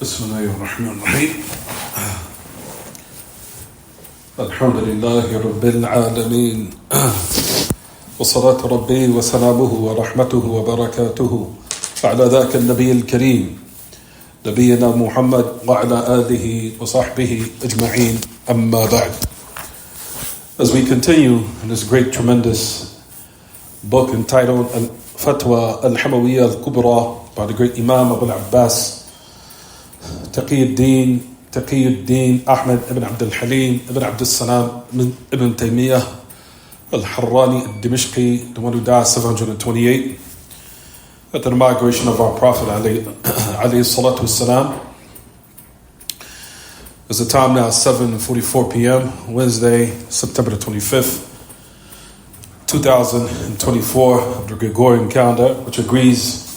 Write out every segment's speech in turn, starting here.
بسم الله الرحمن الرحيم الحمد لله رب العالمين وصلاة ربي وسلامه ورحمته وبركاته على ذاك النبي الكريم نبينا محمد وعلى آله وصحبه أجمعين أما بعد. As we continue in this great tremendous book entitled Fataawa al-Hamawiyyah al-Kubra by the great Imam Abu al-Abbas Taqiyuddin Ahmad ibn Abdul Halim ibn Abdul Salam ibn Taymiyyah al-Harrani al-Dimishqi, the one who died 728 at the migration of our Prophet alayhi salatu wassalam. There's a time now 7:44 p.m. Wednesday, September the 25th 2024 of the Gregorian calendar, which agrees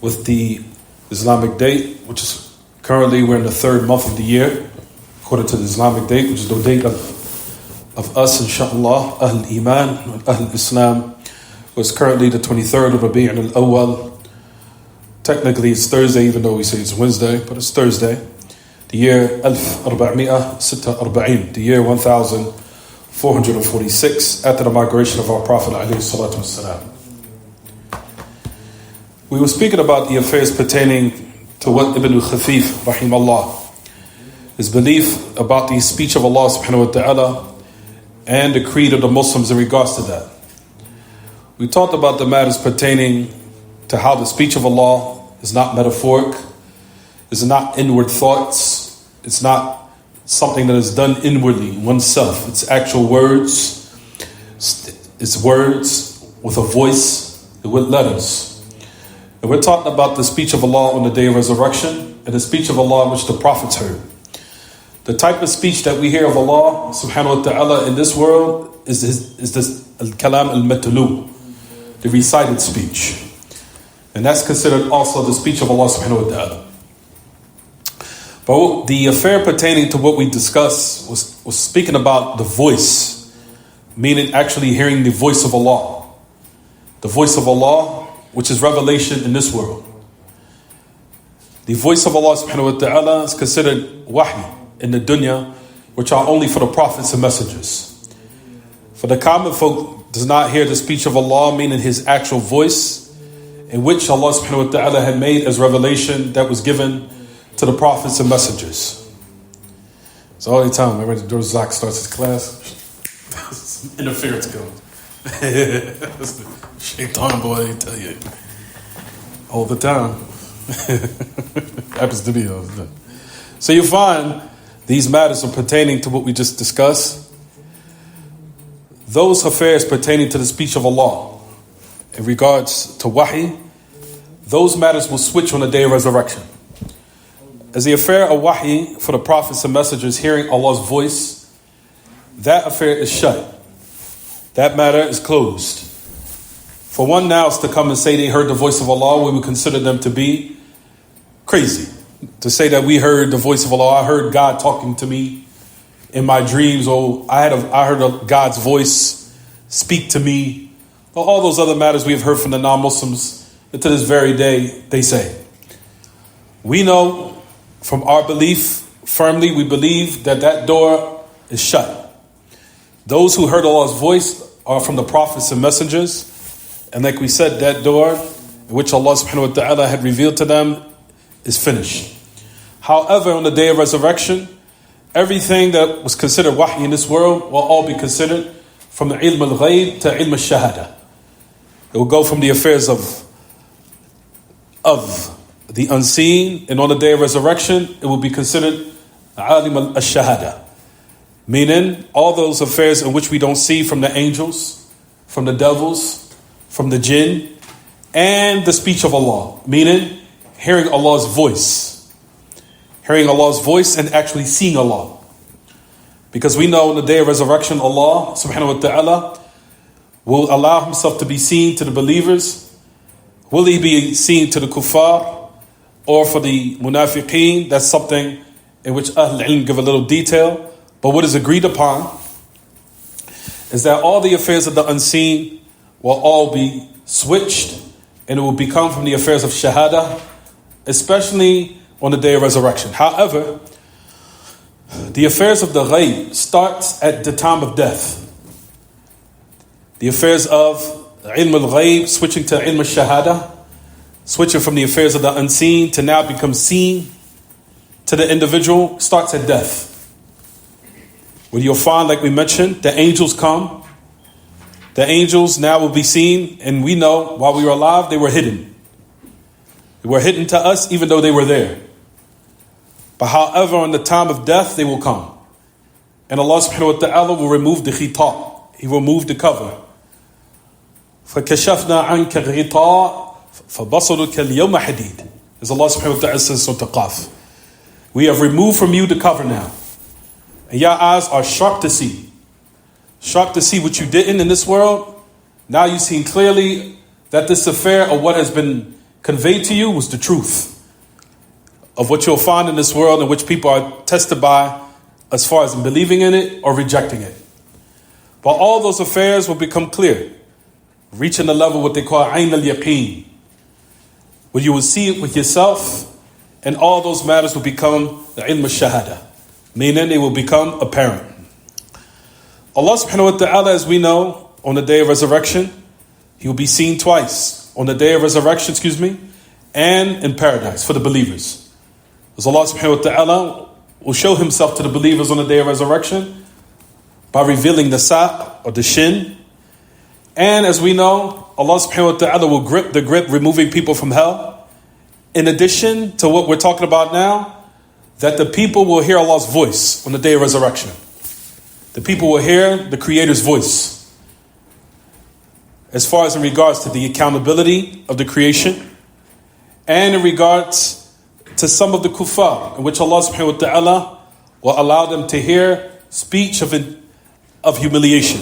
with the Islamic date, which is currently we're in the third month of the year, according to the Islamic date, which is the date of us, inshaAllah, Ahl Iman and Ahl Islam, was currently the 23rd of Rabi' al-Awwal. Technically it's Thursday, even though we say it's Wednesday, but it's Thursday. The year 1446, the year 1446, after the migration of our Prophet alayhi salatu wassalam. We were speaking about the affairs pertaining to what Ibn al-Khafif, rahimahullah, his belief about the speech of Allah subhanahu wa ta'ala and the creed of the Muslims in regards to that. We talked about the matters pertaining to how the speech of Allah is not metaphoric, is not inward thoughts, it's not something that is done inwardly, oneself. It's actual words, it's words with a voice, with letters. And we're talking about the speech of Allah on the day of resurrection and the speech of Allah which the prophets heard. The type of speech that we hear of Allah subhanahu wa ta'ala in this world is this al-kalam al-matlu, the recited speech. And that's considered also the speech of Allah subhanahu wa ta'ala. But the affair pertaining to what we discussed was speaking about the voice, meaning actually hearing the voice of Allah. The voice of Allah, which is revelation in this world. The voice of Allah subhanahu wa ta'ala is considered wahy in the dunya, which are only for the prophets and messengers. For the common folk does not hear the speech of Allah, meaning his actual voice, in which Allah subhanahu wa ta'ala had made as revelation that was given to the prophets and messengers. So all the time, whenever Abdur Razzaq starts his class, some interference goes. Shaitan boy, I tell you, all the time. Happens to me all the time. So you find these matters are pertaining to what we just discussed. Those affairs pertaining to the speech of Allah in regards to wahy, those matters will switch on the day of resurrection. As the affair of wahy for the prophets and messengers hearing Allah's voice, that affair is shut. That matter is closed. For one now is to come and say they heard the voice of Allah, we would consider them to be crazy. To say that we heard the voice of Allah, I heard God talking to me in my dreams, or I heard God's voice speak to me, or all those other matters we have heard from the non-Muslims, and to this very day they say. We know from our belief, firmly we believe that door is shut. Those who heard Allah's voice are from the prophets and messengers. And like we said, that door in which Allah subhanahu wa ta'ala had revealed to them is finished. However, on the day of resurrection, everything that was considered wahy in this world will all be considered from the ilm al-ghayb to ilm al-shahada. It will go from the affairs of the unseen, and on the day of resurrection, it will be considered alim al-shahada. Meaning, all those affairs in which we don't see from the angels, from the devils, from the jinn, and the speech of Allah. Meaning, hearing Allah's voice. Hearing Allah's voice and actually seeing Allah. Because we know on the day of resurrection, Allah subhanahu wa ta'ala will allow himself to be seen to the believers. Will he be seen to the kuffar? Or for the munafiqeen? That's something in which Ahl Ilm give a little detail. But what is agreed upon is that all the affairs of the unseen will all be switched, and it will become from the affairs of shahada, especially on the day of resurrection. However, the affairs of the ghaib starts at the time of death. The affairs of ilm al-ghaib switching to ilm al-shahada, switching from the affairs of the unseen to now become seen to the individual, starts at death. Where you'll find, like we mentioned, the angels come. The angels now will be seen, and we know while we were alive, they were hidden. They were hidden to us even though they were there. But however, in the time of death, they will come. And Allah subhanahu wa ta'ala will remove the khitab. He will remove the cover. فَكَشَفْنَا عَنْكَ الْغِطَاءَ فَبَصَرُكَ الْيَوْمَ حَدِيدٌ. As Allah subhanahu wa ta'ala says in Surah Qaf. We have removed from you the cover now. And your eyes are sharp to see. Sharp to see what you didn't in this world. Now you've seen clearly that this affair of what has been conveyed to you was the truth of what you'll find in this world, in which people are tested by as far as believing in it or rejecting it. But all those affairs will become clear, reaching the level what they call ayn al-yaqeen, where you will see it with yourself, and all those matters will become the ilm al-shahada, meaning they will become apparent. Allah subhanahu wa ta'ala, as we know, on the day of resurrection, He will be seen twice. On the day of resurrection, and in paradise for the believers. As Allah subhanahu wa ta'ala will show Himself to the believers on the day of resurrection by revealing the saq, or the shin. And as we know, Allah subhanahu wa ta'ala will grip the grip, removing people from hell. In addition to what we're talking about now, that the people will hear Allah's voice on the day of resurrection. The people will hear the Creator's voice. As far as in regards to the accountability of the creation, and in regards to some of the kuffar, in which Allah subhanahu wa ta'ala will allow them to hear speech of humiliation.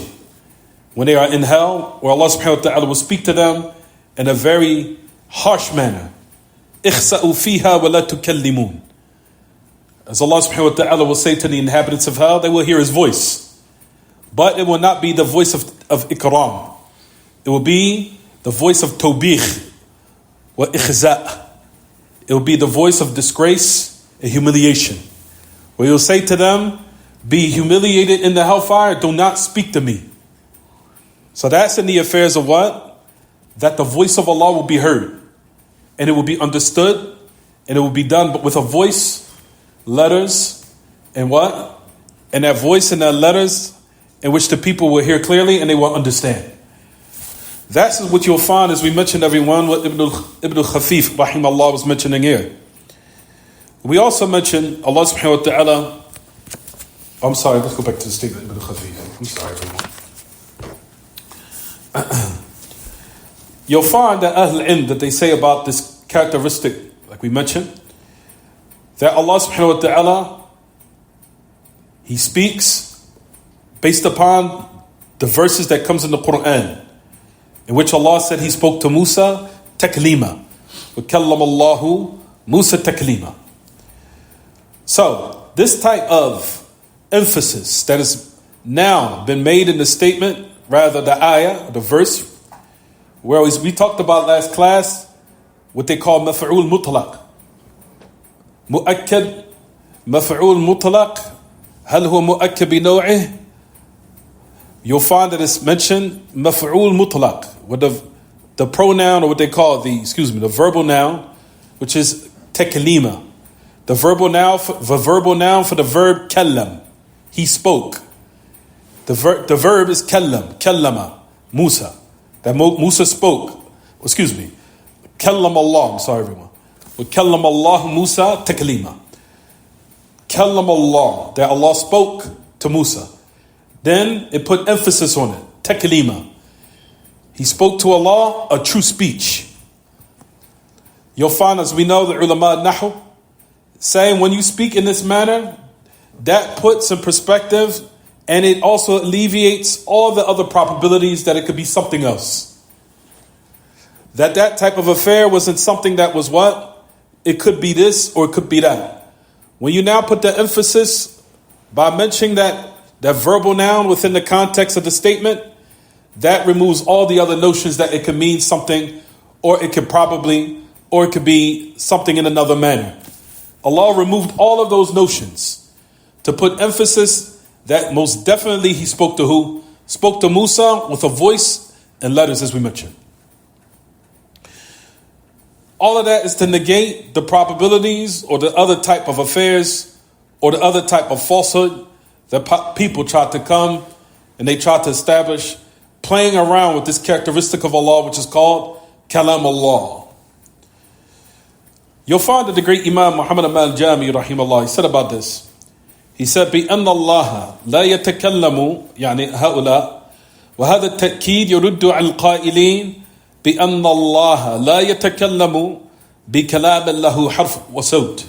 When they are in hell, where Allah subhanahu wa ta'ala will speak to them in a very harsh manner. اخسأوا فيها ولا تكلمون. As Allah subhanahu wa ta'ala will say to the inhabitants of hell, they will hear His voice. But it will not be the voice of ikram. It will be the voice of tawbih wa ikhza'. It will be the voice of disgrace and humiliation. Where He'll say to them, be humiliated in the hellfire, do not speak to me. So that's in the affairs of what? That the voice of Allah will be heard. And it will be understood. And it will be done but with a voice, letters, and what? And that voice and that letters in which the people will hear clearly and they will understand. That's what you'll find, as we mentioned, everyone, what Ibn al-Khafif, rahimahullah, was mentioning here. We also mentioned Allah subhanahu wa ta'ala. I'm sorry, let's go back to the statement of Ibn al-Khafif. I'm sorry, everyone. You'll find that Ahl al-Ilm, that they say about this characteristic, like we mentioned, that Allah subhanahu wa ta'ala, He speaks based upon the verses that comes in the Quran, in which Allah said He spoke to Musa taklima. وَكَلَّمَ اللَّهُ Musa taklima. So, this type of emphasis that has now been made in the statement, rather the ayah, the verse, where we talked about last class, what they call maf'ul mutlaq. مؤكد مفعول مطلق هل هو مؤكد بنوعه. You'll find that it's mentioned maf'ul mutlaq with the pronoun, or what they call the verbal noun, which is taklima. The verbal noun for the verb kallam. He spoke. The verb is kallam, kallama, Musa. That Musa spoke. Kallam Allah. I'm sorry, everyone. وَكَلَّمَ اللَّهُ Musa taklima. Kallam Allah, that Allah spoke to Musa. Then it put emphasis on it, taklima. He spoke to Allah a true speech. You'll find, as we know, the ulama nahu saying when you speak in this manner, that puts in perspective, and it also alleviates all the other probabilities that it could be something else. That type of affair wasn't something that was what? It could be this or it could be that. When you now put the emphasis by mentioning that verbal noun within the context of the statement, that removes all the other notions that it could mean something, or it could be something in another manner. Allah removed all of those notions to put emphasis that most definitely He spoke to who? Spoke to Musa with a voice and letters, as we mentioned. All of that is to negate the probabilities or the other type of affairs or the other type of falsehood that people try to come and they try to establish, playing around with this characteristic of Allah, which is called Kalam Allah. You'll find that the great Imam Muhammad al-Jami rahimahullah, he said about this. He said, بأن الله لا يتكلم يعني هؤلاء وهذا التأكيد يرد على القائلين بأن الله لا يتكلم بكلام له حرف وصوت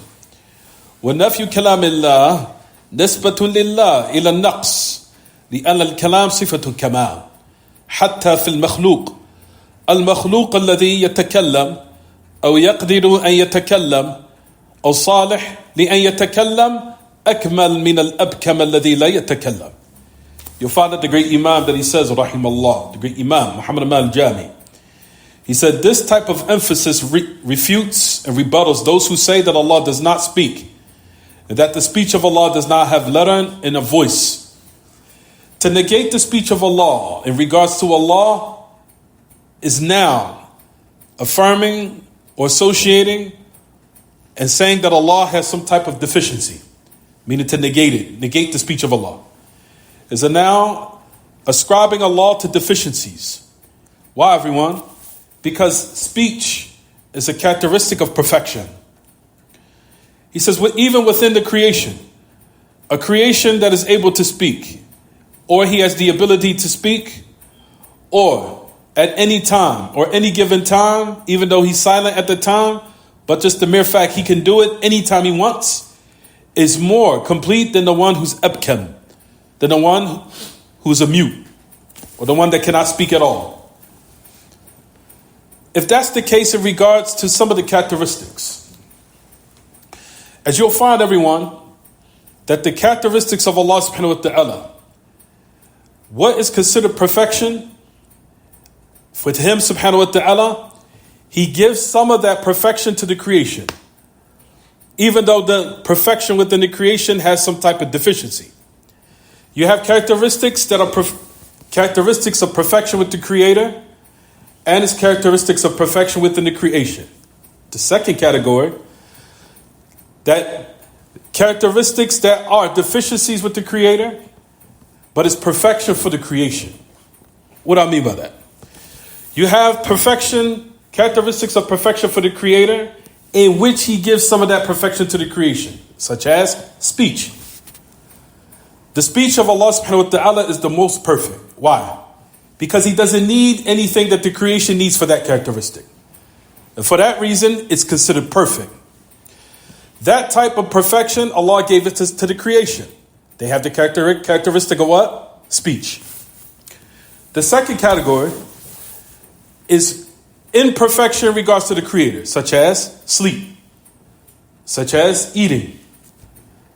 ونفي كلام الله نسبة لله إلى النقص لأن الكلام صفة كمال حتى في المخلوق الذي يتكلم أو يقدر أن يتكلم أو صالح لأن يتكلم أكمل من الأبكم الذي لا يتكلم. You'll find that the great Imam that he says, rahimahullah, the great Imam, Muhammad al-Jami, he said this type of emphasis refutes and rebuttals those who say that Allah does not speak, and that the speech of Allah does not have letter and a voice. To negate the speech of Allah in regards to Allah is now affirming or associating and saying that Allah has some type of deficiency, meaning to negate the speech of Allah. Is now ascribing Allah to deficiencies. Why, everyone? Because speech is a characteristic of perfection. He says, even within the creation, a creation that is able to speak, or he has the ability to speak, or at any time, or any given time, even though he's silent at the time, but just the mere fact he can do it anytime he wants, is more complete than the one who's abkam, than the one who's a mute, or the one that cannot speak at all. If that's the case in regards to some of the characteristics, as you'll find, everyone, that the characteristics of Allah subhanahu wa ta'ala, what is considered perfection with Him subhanahu wa ta'ala, He gives some of that perfection to the creation, even though the perfection within the creation has some type of deficiency. You have characteristics that are characteristics of perfection with the Creator, and its characteristics of perfection within the creation. The second category, that characteristics that are deficiencies with the Creator, but it's perfection for the creation. What do I mean by that? You have perfection, characteristics of perfection for the Creator, in which He gives some of that perfection to the creation, such as speech. The speech of Allah subhanahu wa ta'ala is the most perfect. Why? Because He doesn't need anything that the creation needs for that characteristic. And for that reason, it's considered perfect. That type of perfection, Allah gave it to the creation. They have the characteristic of what? Speech. The second category is imperfection in regards to the Creator, such as sleep, such as eating,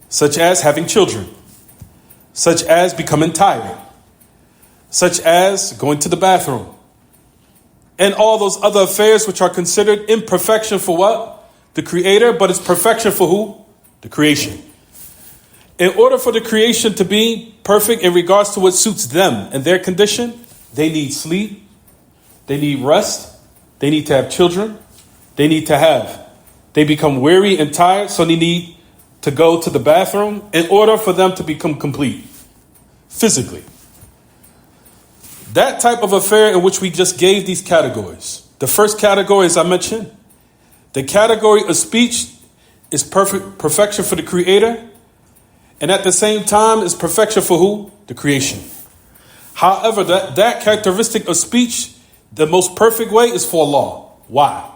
such as having children, such as becoming tired, such as going to the bathroom, and all those other affairs which are considered imperfection for what? The Creator, but it's perfection for who? The creation. In order for the creation to be perfect in regards to what suits them and their condition, they need sleep, they need rest, they need to have children, they become weary and tired, so they need to go to the bathroom in order for them to become complete physically. That type of affair in which we just gave these categories. The first category, as I mentioned, the category of speech is perfection for the Creator, and at the same time is perfection for who? The creation. However, that characteristic of speech, the most perfect way is for Allah. Why?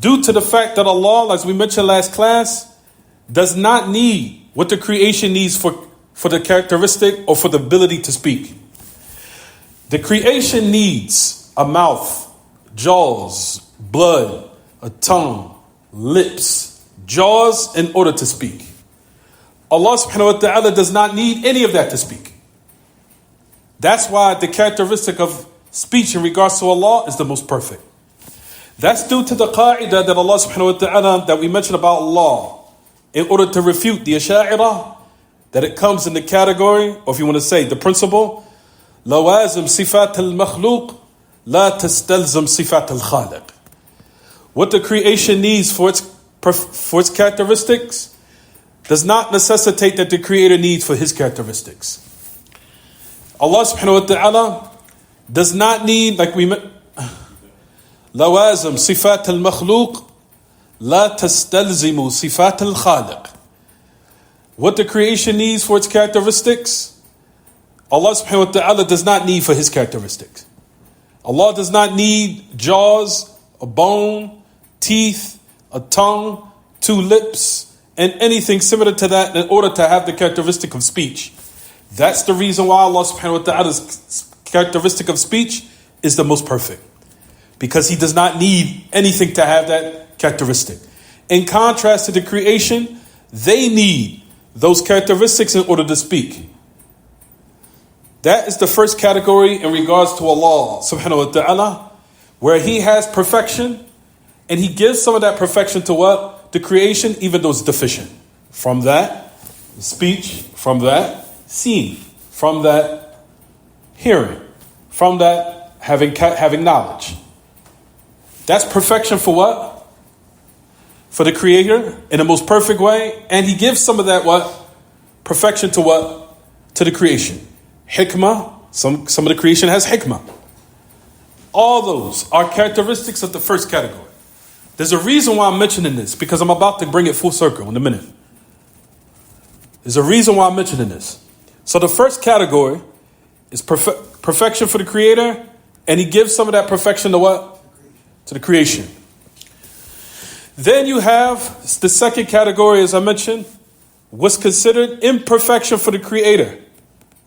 Due to the fact that Allah, as we mentioned last class, does not need what the creation needs for the characteristic or for the ability to speak. The creation needs a mouth, jaws, blood, a tongue, lips, jaws in order to speak. Allah subhanahu wa ta'ala does not need any of that to speak. That's why the characteristic of speech in regards to Allah is the most perfect. That's due to the qa'idah that Allah subhanahu wa ta'ala, that we mentioned about Allah, in order to refute the Asha'ira, that it comes in the category, or if you want to say the principle, لوازم صفات المخلوق لا تستلزم صفات الخالق. What the creation needs for its characteristics does not necessitate that the creator needs for his characteristics. Allah subhanahu wa ta'ala does not need, like we لوازم صفات المخلوق لا تستلزم صفات الخالق. What the creation needs for its characteristics, Allah subhanahu wa ta'ala does not need for his characteristics. Allah does not need jaws, a bone, teeth, a tongue, 2 lips, and anything similar to that in order to have the characteristic of speech. That's the reason why Allah subhanahu wa ta'ala's characteristic of speech is the most perfect. Because he does not need anything to have that characteristic. In contrast to the creation, they need those characteristics in order to speak. That is the first category in regards to Allah subhanahu wa ta'ala, where he has perfection and he gives some of that perfection to what? The creation, even though it's deficient. From that, speech. From that, seeing. From that, hearing. From that, having knowledge. That's perfection for what? For the creator in the most perfect way. And he gives some of that what? Perfection to what? To the creation. Hikmah. Some of the creation has hikmah. All those are characteristics of the first category. There's a reason why I'm mentioning this, because I'm about to bring it full circle in a minute. There's a reason why I'm mentioning this. So the first category is perfection for the creator, and he gives some of that perfection to what? To the creation. Then you have the second category, as I mentioned, what's considered imperfection for the creator,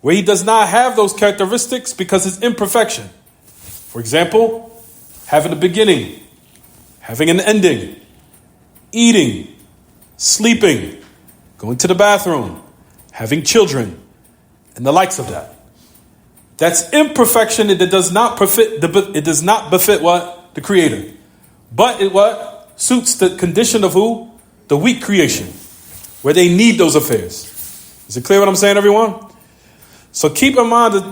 where he does not have those characteristics because it's imperfection. For example, having a beginning, having an ending, eating, sleeping, going to the bathroom, having children, and the likes of that. That's imperfection, and it does not befit what? The creator. But it what? Suits the condition of who? The weak creation, where they need those affairs. Is it clear what I'm saying, everyone? So keep in mind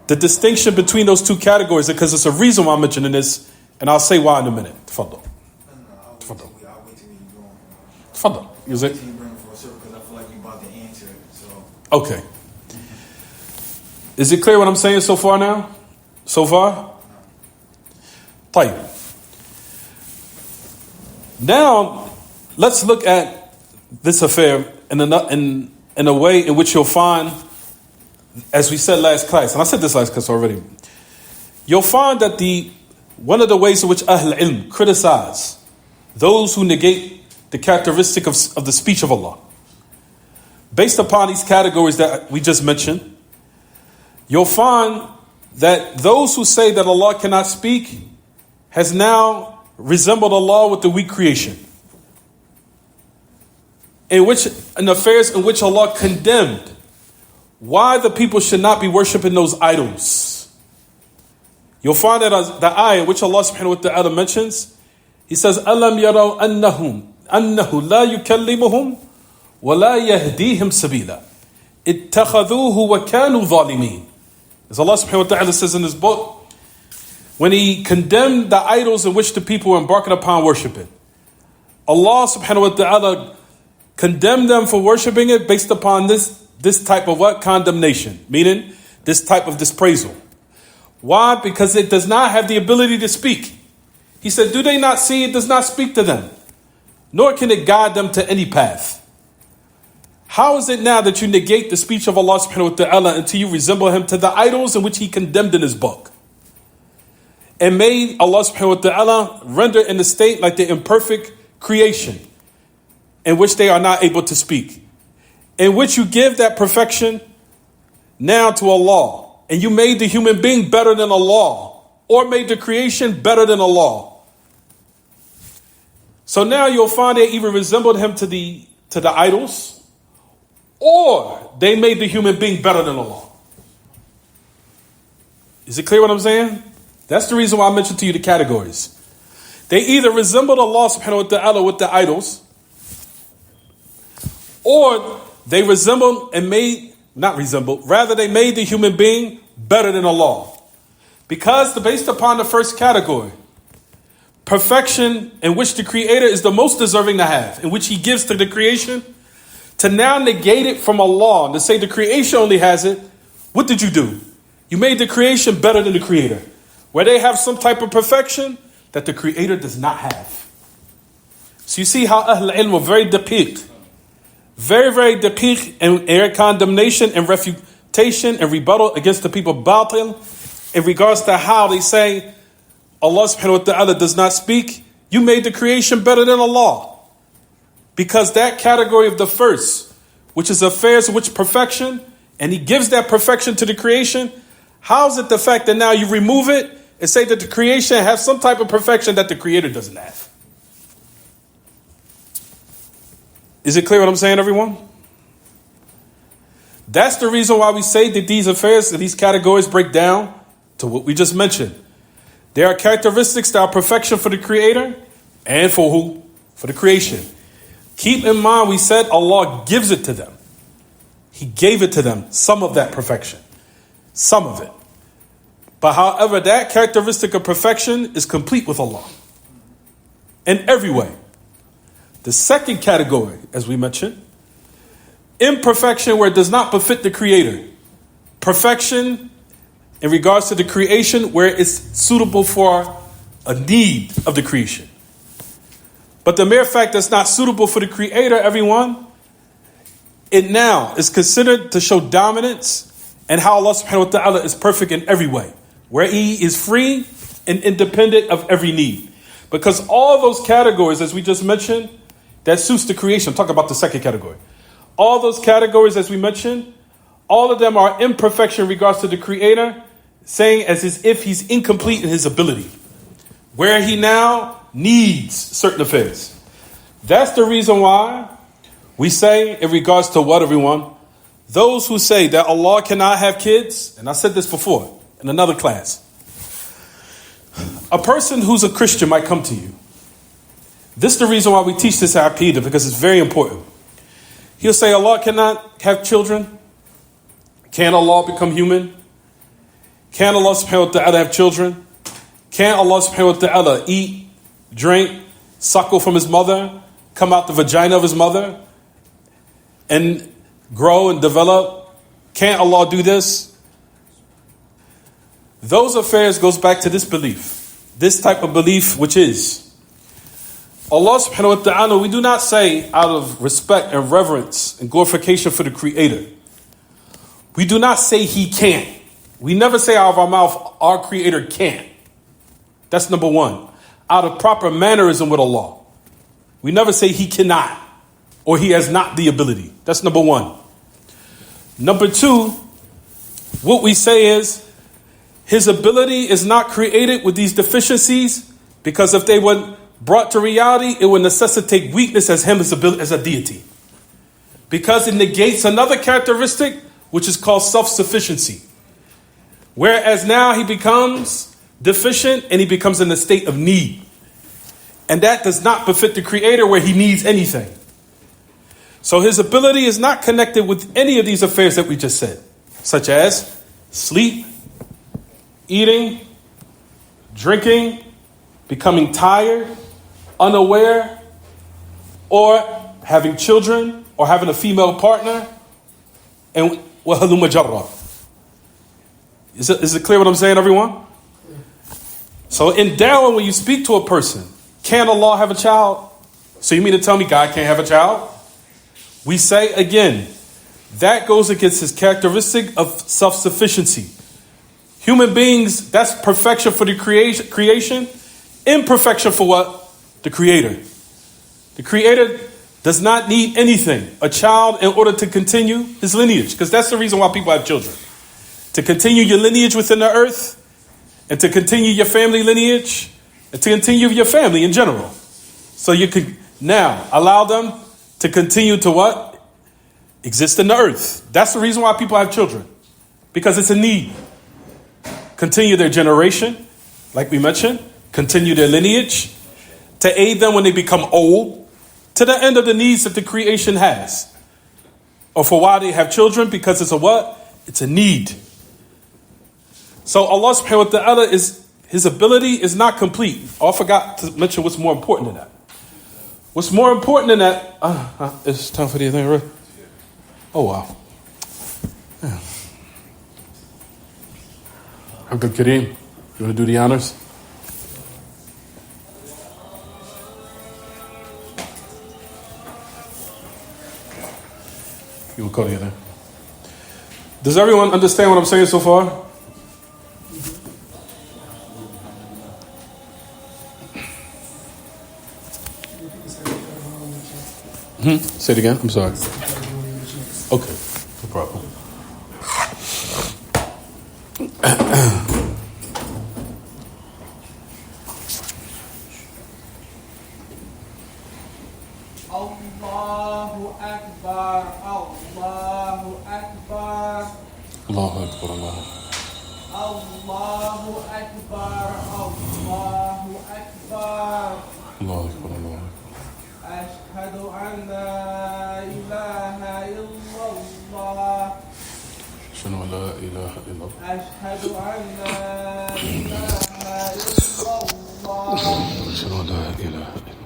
the distinction between those two categories, because it's a reason why I'm mentioning this, and I'll say why in a minute. Tafadal. Tafadal. Tafadal. Is it? Okay. Is it clear what I'm saying so far now? So far? طيب. Now, let's look at this affair in a way in which you'll find, as we said last class, and I said this last class already, you'll find that one of the ways in which Ahl Ilm criticize those who negate the characteristic of the speech of Allah, based upon these categories that we just mentioned, you'll find that those who say that Allah cannot speak has now resembled Allah with the weak creation, in affairs in which Allah condemned why the people should not be worshipping those idols. You'll find that as the ayah which Allah subhanahu wa ta'ala mentions, he says, أَلَمْ يَرَوْا أَنَّهُ لَا يُكَلِّمُهُمْ وَلَا يَهْدِيهِمْ سَبِيلًا اتَّخَذُوهُ وَكَانُوا ظَالِمِينَ. As Allah subhanahu wa ta'ala says in his book, when he condemned the idols in which the people were embarking upon worshiping, Allah subhanahu wa ta'ala condemned them for worshiping it based upon this type of what? Condemnation, meaning this type of dispraisal. Why? Because it does not have the ability to speak. He said, do they not see it does not speak to them, nor can it guide them to any path? How is it now that you negate the speech of Allah subhanahu wa ta'ala until you resemble him to the idols in which he condemned in his book, and made Allah subhanahu wa ta'ala render in the state like the imperfect creation in which they are not able to speak, in which you give that perfection now to Allah, and you made the human being better than Allah, or made the creation better than Allah. So now you'll find they either resembled him to the idols, or they made the human being better than Allah. Is it clear what I'm saying? That's the reason why I mentioned to you the categories. They either resembled Allah subhanahu wa ta'ala with the idols, Or they resemble and made, not resemble, rather they made the human being better than Allah. Because based upon the first category, perfection in which the Creator is the most deserving to have, in which He gives to the creation, to now negate it from Allah and to say the creation only has it, what did you do? You made the creation better than the Creator, where they have some type of perfection that the Creator does not have. So you see how Ahl Ilm were very daqiq, very daqiq in their condemnation and refutation and rebuttal against the people of Batil in regards to how they say Allah subhanahu wa ta'ala does not speak. You made the creation better than Allah. Because that category of the first, which is affairs of which perfection, and He gives that perfection to the creation, how is it the fact that now you remove it and say that the creation has some type of perfection that the Creator doesn't have? Is it clear what I'm saying, everyone? That's the reason why we say that these affairs and these categories break down to what we just mentioned. There are characteristics that are perfection for the Creator and for who? For the creation. Keep in mind, we said Allah gives it to them. He gave it to them, some of that perfection. Some of it. But however, that characteristic of perfection is complete with Allah. In every way. The second category, as we mentioned, imperfection where it does not befit the Creator. Perfection in regards to the creation where it's suitable for a need of the creation. But the mere fact that it's not suitable for the Creator, everyone, it now is considered to show dominance and how Allah subhanahu wa ta'ala is perfect in every way, where He is free and independent of every need. Because all those categories, as we just mentioned, that suits the creation. I'm talking about the second category. All those categories, as we mentioned, all of them are imperfection in regards to the Creator, saying as if He's incomplete in His ability, where He now needs certain affairs. That's the reason why we say in regards to what, everyone? Those who say that Allah cannot have kids, and I said this before in another class. A person who's a Christian might come to you. This is the reason why we teach this Aqidah, because it's very important. He'll say Allah cannot have children. Can Allah become human? Can Allah subhanahu wa ta'ala have children? Can Allah subhanahu wa ta'ala eat, drink, suckle from His mother, come out the vagina of His mother, and grow and develop? Can't Allah do this? Those affairs goes back to this belief. This type of belief, which is Allah subhanahu wa ta'ala, we do not say out of respect and reverence and glorification for the Creator. We do not say He can't. We never say out of our mouth, our Creator can't. That's number one. Out of proper mannerism with Allah. We never say He cannot or He has not the ability. That's number one. Number two, what we say is His ability is not created with these deficiencies, because if they were brought to reality, it would necessitate weakness as Him as a deity. Because it negates another characteristic, which is called self-sufficiency. Whereas now He becomes deficient and He becomes in a state of need. And that does not befit the Creator where He needs anything. So His ability is not connected with any of these affairs that we just said, such as sleep, eating, drinking, becoming tired, unaware, or having children, or having a female partner, and وَهَلُمَ جَرَّةً. Is it clear what I'm saying, everyone? So in da'wah, when you speak to a person, can Allah have a child? So you mean to tell me God can't have a child? We say again, that goes against His characteristic of self-sufficiency. Human beings, that's perfection for the creation, imperfection for what? The Creator. The Creator does not need anything, a child, in order to continue His lineage. Because that's the reason why people have children. To continue your lineage within the earth, and to continue your family lineage, and to continue your family in general. So you could now allow them to continue to what? Exist in the earth. That's the reason why people have children. Because it's a need. Continue their generation, like we mentioned. Continue their lineage. To aid them when they become old. To the end of the needs that the creation has. Or for why they have children? Because it's a what? It's a need. So Allah subhanahu wa ta'ala is, His ability is not complete. Oh, I forgot to mention what's more important than that. What's more important than that? It's time for the thing, right? Oh, wow. Yeah. Abdul Kareem, you want to do the honors? You will call together. Does everyone understand what I'm saying so far? Say it again. I'm sorry. Okay, no problem. Allahu Akbar, Allahu Akbar. Allahu Akbar, Allah. Allahu Akbar, Allahu Akbar. Allahu Akbar, Allah. Ashhadu an la ilaha illallah. Ashhadu an la ilaha illallah. Ashhadu an la ilaha illallah. Ashhadu an la ilaha illallah.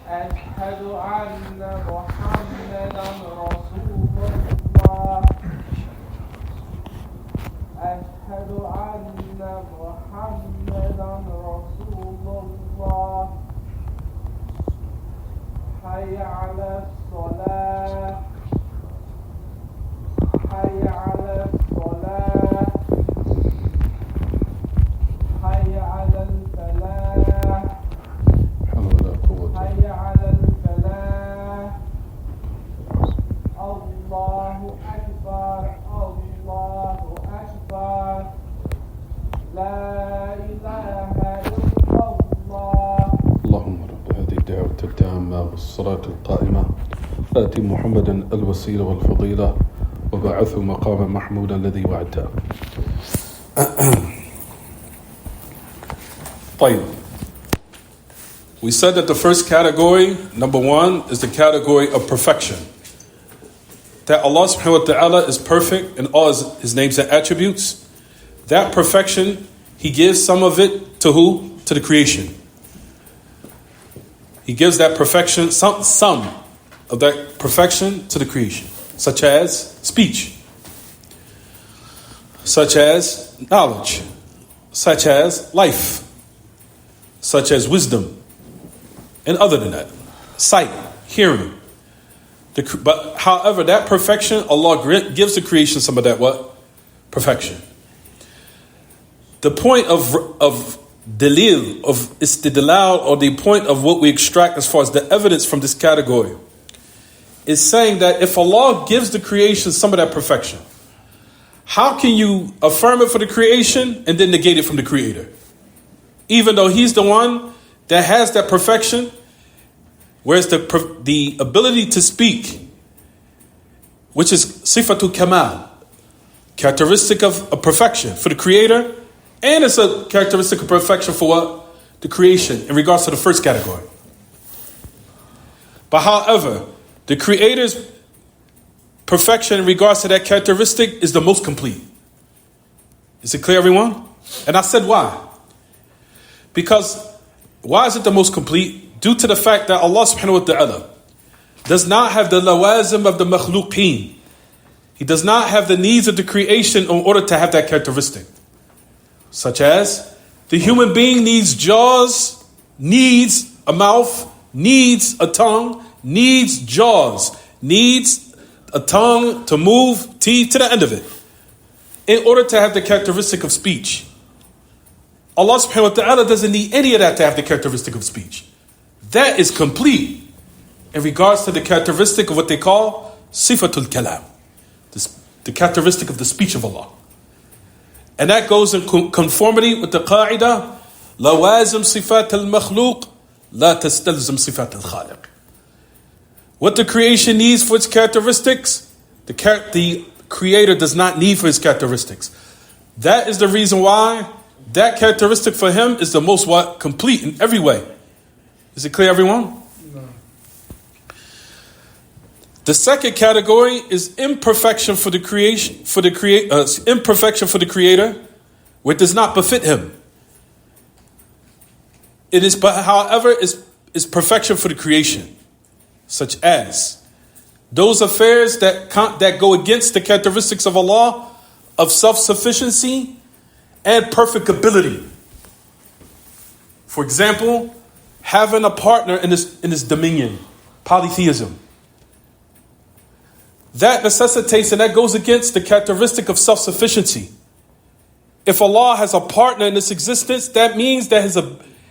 أشهد أن محمدا رسول الله. أشهد أن محمدا رسول الله. حي على الصلاة. حي على الصلاة. حي على الفلاح. حي على الفلاح. الله أكبر، الله أكبر. لا إله إلا الله. اللهم رب هذه الدعوة التامة والصلاة القائمة آتي محمدا الوسيلة والفضيلة وبعثه مقاما محمودا الذي وعدته. طيب. We said that the first category, number one, is the category of perfection. That Allah subhanahu wa ta'ala is perfect in all his names and attributes. That perfection, He gives some of it to who? To the creation. He gives that perfection, some of that perfection to the creation. Such as speech. Such as knowledge. Such as life. Such as wisdom. And other than that, sight, hearing. But however, that perfection, Allah gives the creation some of that what? Perfection. The point of dalil, of istidlal, or the point of what we extract as far as the evidence from this category, is saying that if Allah gives the creation some of that perfection, how can you affirm it for the creation and then negate it from the Creator? Even though He's the one that has that perfection, whereas the ability to speak, which is sifatul kamal, characteristic of perfection for the Creator, and it's a characteristic of perfection for what? The creation, in regards to the first category. But however, the Creator's perfection in regards to that characteristic is the most complete. Is it clear, everyone? And I said why? Because why is it the most complete? Due to the fact that Allah subhanahu wa ta'ala does not have the lawazim of the makhluqeen. He does not have the needs of the creation in order to have that characteristic. Such as the human being needs jaws, needs a mouth, needs a tongue, needs jaws, needs a tongue to move, teeth to the end of it, in order to have the characteristic of speech. Allah subhanahu wa ta'ala doesn't need any of that to have the characteristic of speech. That is complete in regards to the characteristic of what they call sifatul kalam, the characteristic of the speech of Allah. And that goes in conformity with the qa'idah, lawazim sifat al-makhluq, la tastalzim sifat al-khaliq. What the creation needs for its characteristics, the Creator does not need for his characteristics. That is the reason why that characteristic for him is the most what? Complete in every way. Is it clear, everyone? No. The second category is imperfection for the imperfection for the Creator, where it does not befit Him. It is, but however, is perfection for the creation, such as those affairs that go against the characteristics of Allah of self-sufficiency and perfect ability. For example, having a partner in this dominion, polytheism. That necessitates and that goes against the characteristic of self-sufficiency. If Allah has a partner in this existence, that means that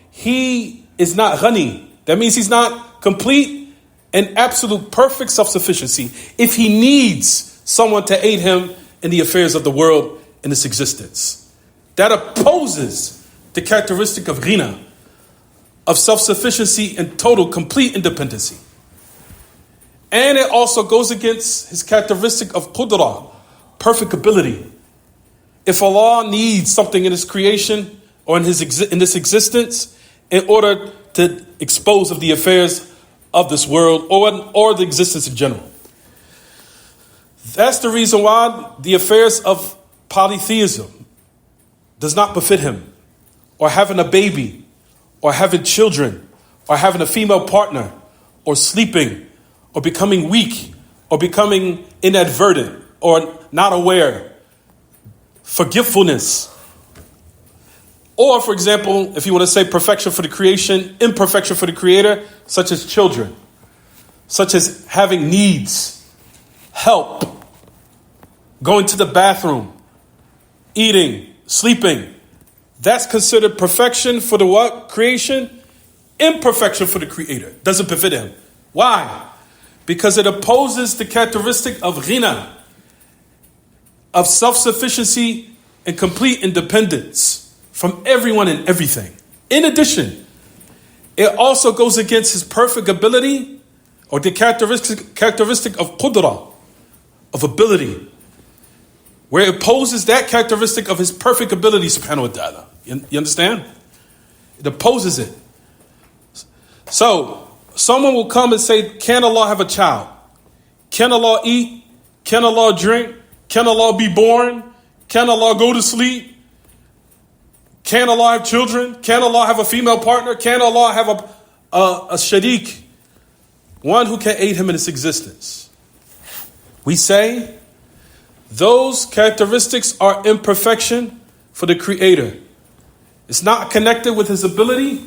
He is not ghani. That means He's not complete and absolute perfect self-sufficiency. If He needs someone to aid Him in the affairs of the world in this existence, that opposes the characteristic of ghina, of self-sufficiency and total, complete independency. And it also goes against His characteristic of qudrah, perfect ability. If Allah needs something in His creation or in this existence in order to expose of the affairs of this world or the existence in general. That's the reason why the affairs of polytheism does not befit Him, or having a baby, or having children, or having a female partner, or sleeping, or becoming weak, or becoming inadvertent, or not aware, forgetfulness. Or, for example, if you want to say perfection for the creation, imperfection for the Creator, such as children, such as having needs, help, going to the bathroom, eating, sleeping. That's considered perfection for the what? Creation. Imperfection for the Creator. Doesn't befit Him. Why? Because it opposes the characteristic of ghina, of self-sufficiency and complete independence from everyone and everything. In addition, it also goes against His perfect ability, or the characteristic of qudrah, of ability, where it opposes that characteristic of His perfect ability, subhanahu wa ta'ala. You understand? It opposes it. So, someone will come and say, can Allah have a child? Can Allah eat? Can Allah drink? Can Allah be born? Can Allah go to sleep? Can Allah have children? Can Allah have a female partner? Can Allah have a sharik? One who can aid Him in His existence. We say, those characteristics are imperfection for the Creator. It's not connected with His ability,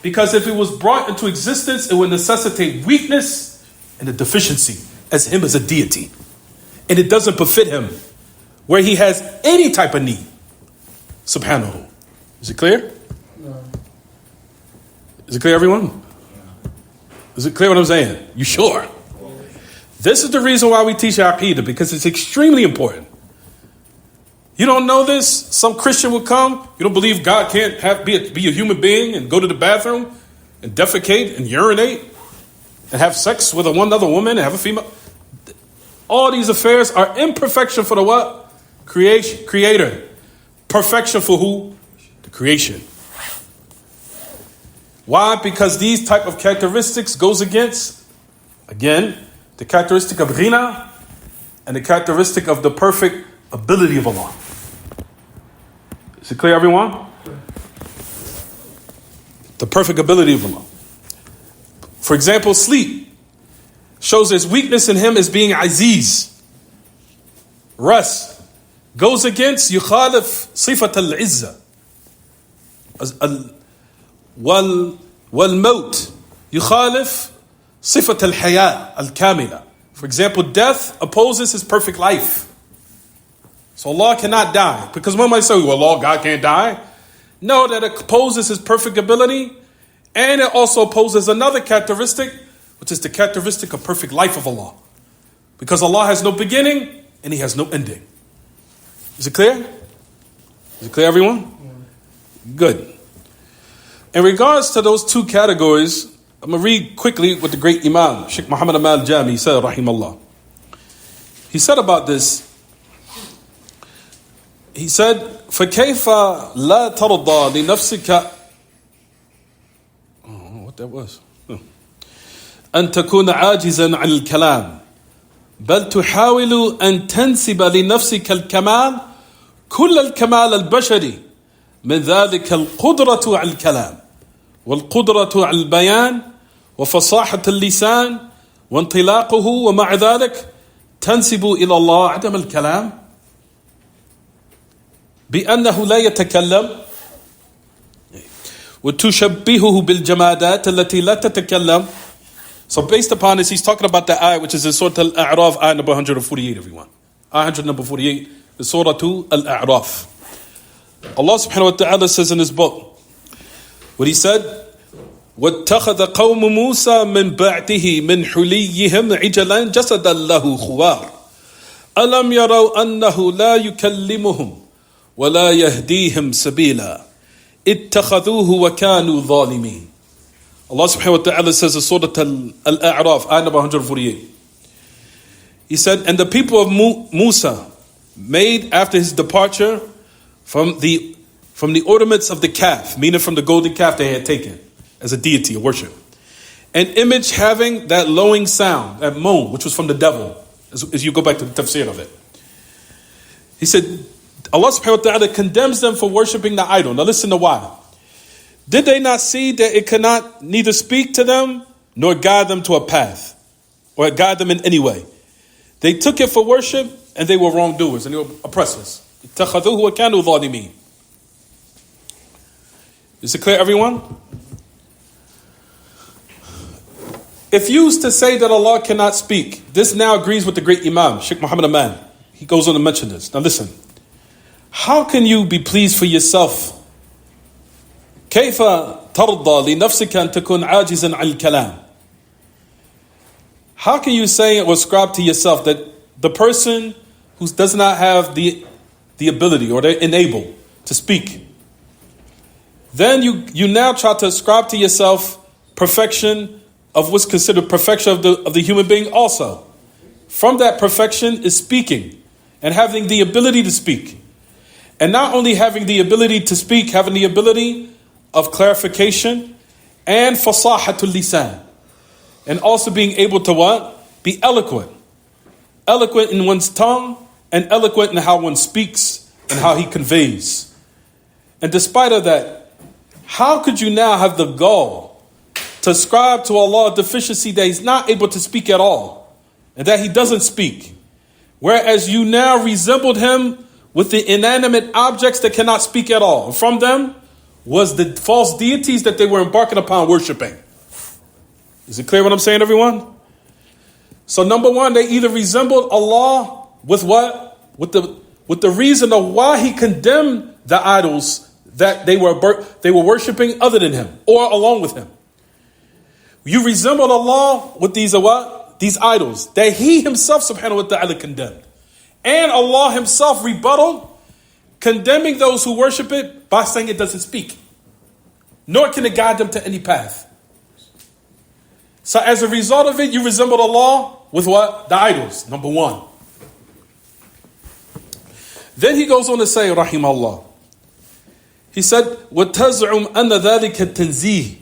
because if it was brought into existence, it would necessitate weakness and a deficiency as Him as a deity. And it doesn't befit Him where He has any type of need. Subhanahu. Is it clear? No. Is it clear, everyone? Is it clear what I'm saying? You sure? This is the reason why we teach Aqidah, because it's extremely important. You don't know this? Some Christian will come. You don't believe God can't be a human being and go to the bathroom and defecate and urinate and have sex with one other woman and have a female. All these affairs are imperfection for the what? Creator. Perfection for who? The creation. Why? Because these type of characteristics goes against, again, the characteristic of ghina and the characteristic of the perfect ability of Allah. Is it clear, everyone? The perfect ability of Allah. For example, sleep shows there's weakness in Him as being aziz. Rest goes against yukhalif sifat al-izza. Wal-maut yukhalif sifat al-haya al-kamila. For example, death opposes His perfect life. So Allah cannot die. Because one might say, well, Allah, God can't die. No, that opposes His perfect ability. And it also opposes another characteristic, which is the characteristic of perfect life of Allah. Because Allah has no beginning and He has no ending. Is it clear? Is it clear, everyone? Yeah. Good. In regards to those two categories, I'm going to read quickly what the great Imam, Shaykh Muhammad al-Jami, said, rahimahullah. He said about this, he said, فَكَيْفَ لَا تَرْضَى لِنَفْسِكَ. Oh, what that was. أن تكون عاجزا عن الكلام بل تحاول أن تنسب لنفسك الكمال كل الكمال البشري من ذلك القدرة على الكلام والقدرة على البيان وفصاحة اللسان وانطلاقه، ومع ذلك تنسب إلى الله عدم الكلام بأنه لا يتكلم، وتشبهه بالجمادات التي لا تتكلم. So based upon this, he's talking about the ayah which is in Surah Al-A'raf, ayah number 148, everyone. Ayah number 48, the Surah Al-A'raf. Allah subhanahu wa ta'ala says in his book, what he said, وَاتَّخَذَ قَوْمُ مُوسَى مِنْ بَعْدِهِ مِنْ حُلِيِّهِمْ عِجَلًا جَسَدًا لَهُ خُوَارٌ أَلَمْ يَرَوْا أَنَّهُ لَا يُكَلِّمُهُمْ وَلَا يَهْدِيهِمْ سَبِيلًا اتَّخَذُوهُ وَكَانُوا ظَالِمِينَ. Allah subhanahu wa ta'ala says in Surah Al-A'raf, ayah number 148. He said, and the people of Musa made after his departure from the ornaments of the calf, meaning from the golden calf they had taken as a deity of worship, an image having that lowing sound, that moan, which was from the devil, as you go back to the tafsir of it. He said, Allah subhanahu wa ta'ala condemns them for worshipping the idol. Now listen to why. Did they not see that it could not neither speak to them nor guide them to a path or guide them in any way? They took it for worship and they were wrongdoers and they were oppressors. اتَّخَذُوهُ وَكَانُوا ظَالِمِينَ. Is it clear, everyone? If you used to say that Allah cannot speak, this now agrees with the great Imam, Shaykh Muhammad Aman. He goes on to mention this. Now listen. How can you be pleased for yourself? كيف ترضى لنفسك أن تكون عاجزا عن الكلام? How can you say or ascribe to yourself that the person who does not have the ability or they're unable to speak, then you now try to ascribe to yourself perfection of what's considered perfection of the human being also. From that perfection is speaking and having the ability to speak. And not only having the ability to speak, having the ability of clarification and fasahatul lisan. And also being able to what? Be eloquent. Eloquent in one's tongue and eloquent in how one speaks and how he conveys. And despite of that, how could you now have the gall to ascribe to Allah a deficiency that he's not able to speak at all and that he doesn't speak? Whereas you now resembled him with the inanimate objects that cannot speak at all. And from them was the false deities that they were embarking upon worshiping. Is it clear what I'm saying, everyone? So number one, they either resembled Allah with what? With the reason of why he condemned the idols that they were worshiping other than him or along with him. You resembled Allah with these what? These idols that he himself subhanahu wa ta'ala condemned. And Allah himself rebutted, condemning those who worship it by saying it doesn't speak, nor can it guide them to any path. So as a result of it, you resembled Allah with what? The idols, number one. Then he goes on to say, rahimahullah, he said, وَتَزْعُمْ أَنَّ ذَلِكَ التَّنْزِيهِ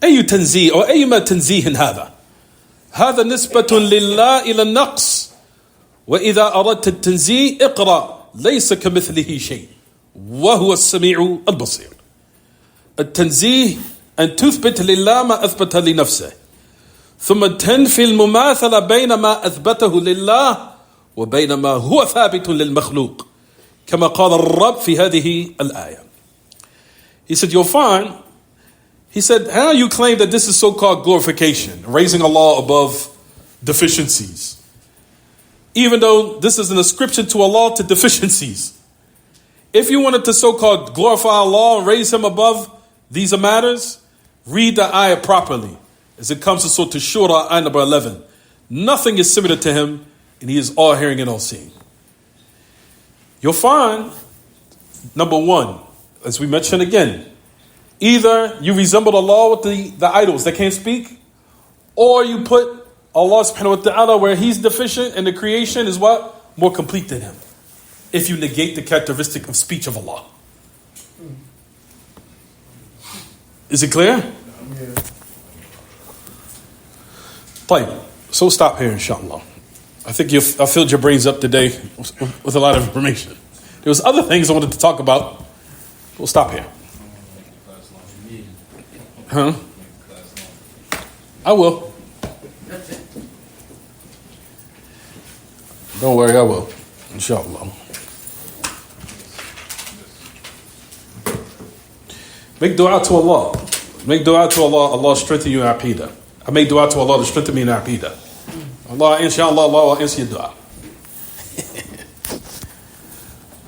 أي تنزيه أو أي ما تنزيه هذا نسبة لله إلى النقص وإذا أردت التنزيه اقرأ ليس كمثله شيء وهو السميع البصير. التنزيه أن تثبت لله ما أثبت لنفسه ثم تنفي المماثلة بين ما أثبته لله وبين ما هو ثابت للمخلوق كما قال الرب في هذه الآية. He said, you'll find, he said, how you claim that this is so-called glorification, raising Allah above deficiencies, even though this is an ascription to Allah to deficiencies. If you wanted to so-called glorify Allah and raise him above these matters, read the ayah properly. As it comes to Surah Shura, ayah number 11. Nothing is similar to him, and he is all-hearing and all-seeing. You'll find, number one, as we mentioned again, either you resembled Allah with the idols that can't speak, or you put Allah subhanahu wa ta'ala where he's deficient and the creation is what? More complete than him. If you negate the characteristic of speech of Allah. Is it clear? Yeah. طيب, so stop here inshallah. I think I filled your brains up today with a lot of information. There was other things I wanted to talk about. We'll stop here. Huh? I will. Don't worry, I will. Inshallah. Make dua to Allah. Make dua to Allah. Allah strengthen you in Aqidah. I make dua to Allah to strengthen me in Aqidah. Allah, inshallah, Allah will answer your dua.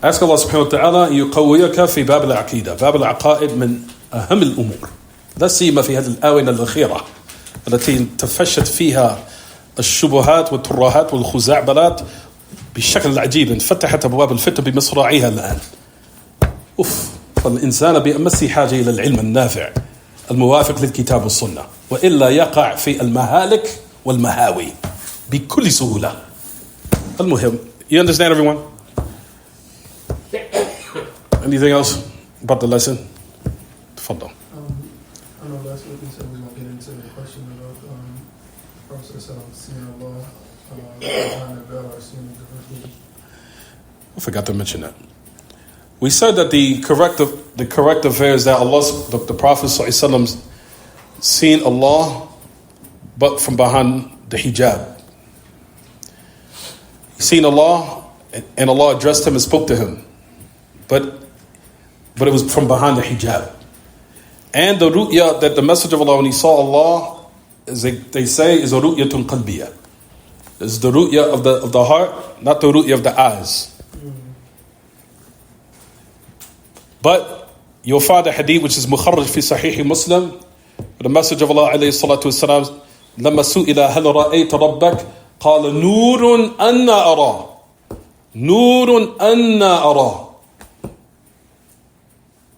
Ask Allah subhanahu wa ta'ala يقويك في باب العقيدة. باب العقائد من أهم الأمور. لا سيما في هذه الآونة الأخيرة التي تفشت فيها الشبهات والترهات والخزعبلات بشكل عجيب. انفتحت أبواب الفتن بمصراعيها الآن. فالإنسان بأمس حاجة إلى العلم النافع الموافق للكتاب والسنة, وإلا يقع في المهالك والمهاوي بكل سهولة. المهم, you understand everyone? Anything else about the lesson? تفضل. I know last week we said we were going to get into the question about the process of seeing Allah behind the veil or seeing the diversity. I forgot to mention that. We said that the correct affair is that the Prophet ﷺ seen Allah, but from behind the hijab. He seen Allah, and Allah addressed him and spoke to him, but it was from behind the hijab. And the ru'ya that the Messenger of Allah, when he saw Allah, as they say, is a ru'yatun qalbiyah. It's the ru'ya of the heart, not the ru'ya of the eyes. But you'll find a hadith which is mukharraj fi sahih Muslim, the Messenger of Allah alayhi salatu wasalam, لما سئل هل رأيت ربك قال نور أنا أرى نور أنا أرى.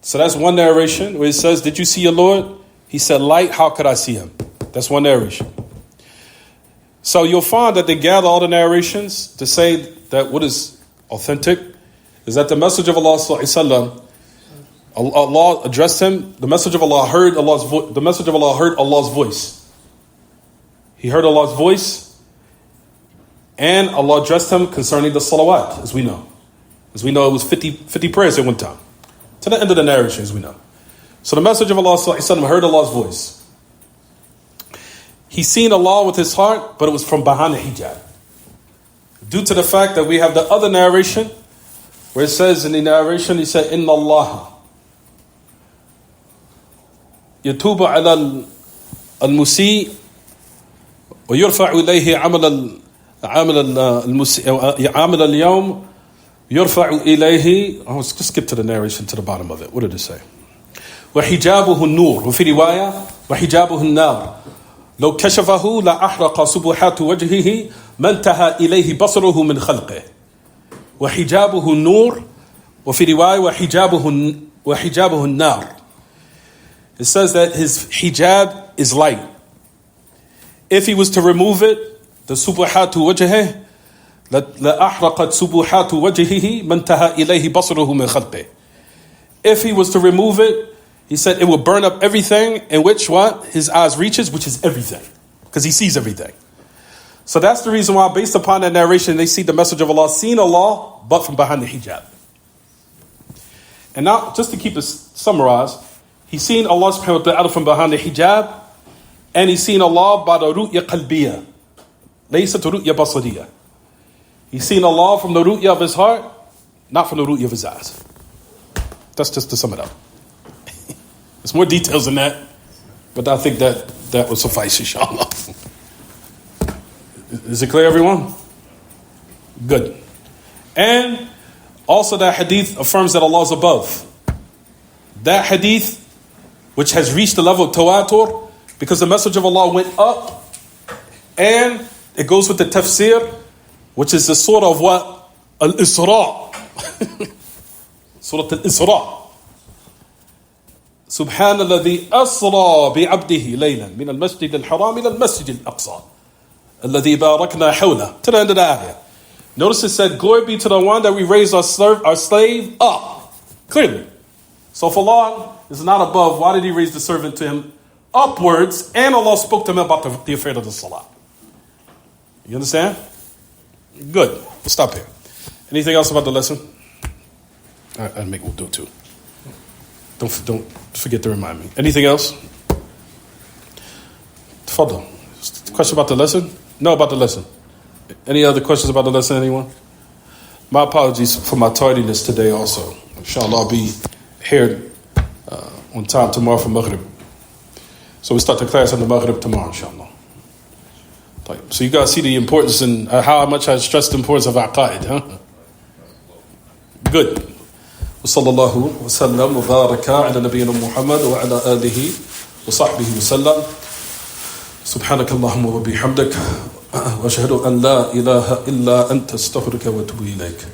So that's one narration where it says, did you see your Lord? He said, light, how could I see him? That's one narration. So you'll find that they gather all the narrations to say that what is authentic is that the Messenger of Allah sallallahu alaihi wasallam, Allah addressed him. The Messenger of Allah heard Allah's voice. The Messenger of Allah heard Allah's voice. He heard Allah's voice, and Allah addressed him concerning the salawat, as we know. As we know, it was 50 prayers at one time. To the end of the narration, as we know. So the Messenger of Allah heard Allah's voice. He seen Allah with his heart, but it was from behind the hijab. Due to the fact that we have the other narration, where it says in the narration, he said, Inna Allah يتوب على المسيء ويرفع إليه عمل اليوم يرفع إليه. Let's skip to the narration to the bottom of it. What did it say? وحجابه النور وفي رواية وحجابه النار لو كشفه لأحرق سبحات وجهه ما انتهى إليه بصره من خلقه. وحجابه النور وفي رواية وحجابه النار. It says that his hijab is light. If he was to remove it, the subuhatu wajhihi لأحرقت سبحات وجهه ما انتهى إليه بصره من خلقه. If he was to remove it, he said it will burn up everything in which what his eyes reaches, which is everything, because he sees everything. So that's the reason why, based upon that narration, they see the Messenger of Allah seen Allah, but from behind the hijab. And now, just to keep it summarized, he's seen Allah subhanahu wa ta'ala from behind the hijab, and he's seen Allah by the ru'ya qalbiyah, laysat ru'ya basariyah. He's seen Allah from the ru'ya of his heart, not from the ru'ya of his eyes. That's just to sum it up. There's more details than that, but I think that will suffice, inshallah. Is it clear, everyone? Good. And also that hadith affirms that Allah is above. That hadith, which has reached the level of tawatur, because the Messenger of Allah went up, and it goes with the tafsir, which is the surah of what? Al-Isra. Surah Al-Isra. سبحان الذي أسرى بعبده ليلا من المسجد الحرام إلى المسجد الأقصى الذي باركنا حوله. To the end of the ayah. Notice it said, glory be to the one that we raised our slave up. Clearly. So if Allah is not above, why did he raise the servant to him upwards? And Allah spoke to him about the affair of the salah. You understand? Good. We'll stop here. Anything else about the lesson? I'll make wudu too. Don't forget to remind me. Anything else? Tafadhal. Question about the lesson? No, about the lesson. Any other questions about the lesson, anyone? My apologies for my tardiness today also. Inshallah, I'll be here on time tomorrow for Maghrib. So we start the class on the Maghrib tomorrow, inshallah. So you guys see the importance and how much I stress the importance of aqaid, huh? Good. وصلى الله وسلم وبارك على نبينا محمد وعلى آله وصحبه وسلم سبحانك اللهم وبحمدك وأشهد أن لا إله إلا أنت استغفرك وأتوب إليك.